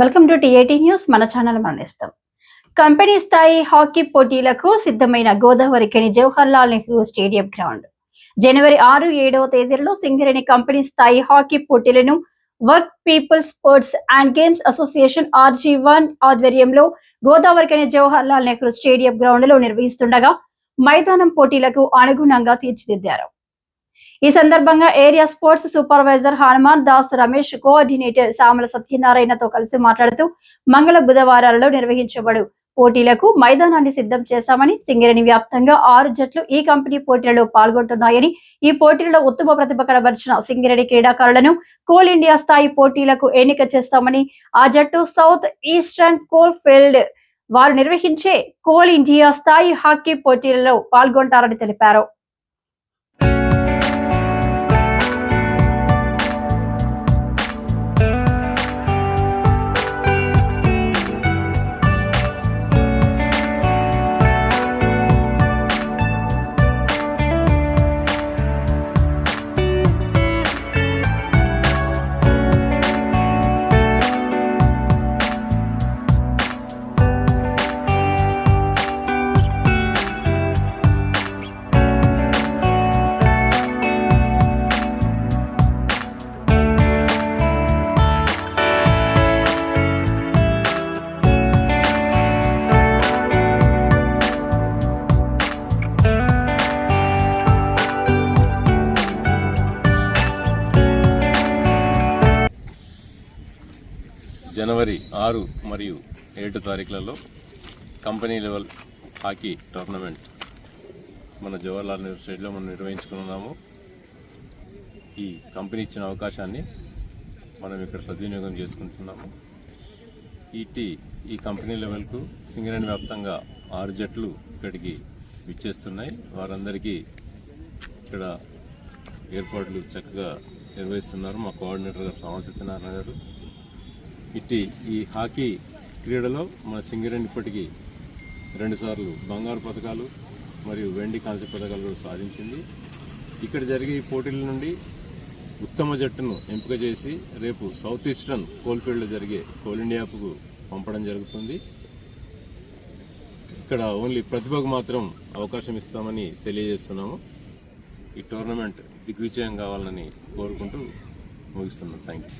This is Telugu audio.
వెల్కమ్ టు టీ18 న్యూస్. మన ఛానల్ మరణిస్తాం. కంపెనీ స్థాయి హాకీ పోటీలకు సిద్ధమైన గోదావరిఖని జవహర్లాల్ నెహ్రూ స్టేడియం గ్రౌండ్ జనవరి 6-7వ తేదీల్లో సింగరేణి కంపెనీ స్థాయి హాకీ పోటీలను work people sports and games association RG1 ఆధ్వర్యంలో గోదావరిఖని జవహర్లాల్ నెహ్రూ స్టేడియం గ్రౌండ్ లో నిర్వహిస్తుండగా మైదానం పోటీలకు అనుగుణంగా తీర్చిదిద్దారు. ఈ సందర్భంగా area sports supervisor Hanuman Das Ramesh, coordinator Samala సత్యనారాయణతో కలిసి మాట్లాడుతూ మంగళ బుధవారాలలో నిర్వహించబడు పోటీలకు మైదానాన్ని సిద్ధం చేశామని, సింగరేణి వ్యాప్తంగా 6 జట్లు ఈ కంపెనీ పోటీలలో పాల్గొంటున్నాయని, ఈ పోటీలలో ఉత్తమ ప్రతిభ కనబరిచిన సింగరేణి క్రీడాకారులను కోల్ ఇండియా స్థాయి పోటీలకు ఎన్నిక చేస్తామని, ఆ జట్టు సౌత్ ఈస్టర్న్ కోల్ ఫీల్డ్ వారు నిర్వహించే కోల్ ఇండియా స్థాయి హాకీ పోటీలలో పాల్గొంటారని తెలిపారు. జనవరి 6 మరియు 7 తారీఖులలో కంపెనీ లెవెల్ హాకీ టోర్నమెంట్ మన జవహర్లాల్ నెహ్రూ స్టేడియంలో మనం నిర్వహించుకున్నాము. ఈ కంపెనీ ఇచ్చిన అవకాశాన్ని మనం ఇక్కడ సద్వినియోగం చేసుకుంటున్నాము. ఈ కంపెనీ లెవెల్కు సింగరేణి వ్యాప్తంగా 6 జట్లు ఇక్కడికి విచ్చేస్తున్నాయి. వారందరికీ ఇక్కడ ఏర్పాట్లు చక్కగా నిర్వహిస్తున్నారు మా కోఆర్డినేటర్ గారు సామల సత్యనారాయణ గారు. ఈ హాకీ క్రీడలో మన సింగరేణి ఇప్పటికీ 2 సార్లు బంగారు పథకాలు మరియు వెండి కాంస్య పథకాలు కూడా సాధించింది. ఇక్కడ జరిగే ఈ పోటీల నుండి ఉత్తమ జట్టును ఎంపిక చేసి రేపు సౌత్ ఈస్టర్న్ కోల్ఫీల్డ్లో జరిగే కోల్ ఇండియాకు పంపడం జరుగుతుంది. ఇక్కడ ఓన్లీ ప్రతిభకు మాత్రం అవకాశం ఇస్తామని తెలియజేస్తున్నాము. ఈ టోర్నమెంట్ దిగ్విజయం కావాలని కోరుకుంటూ ముగిస్తున్నాం. Thank you.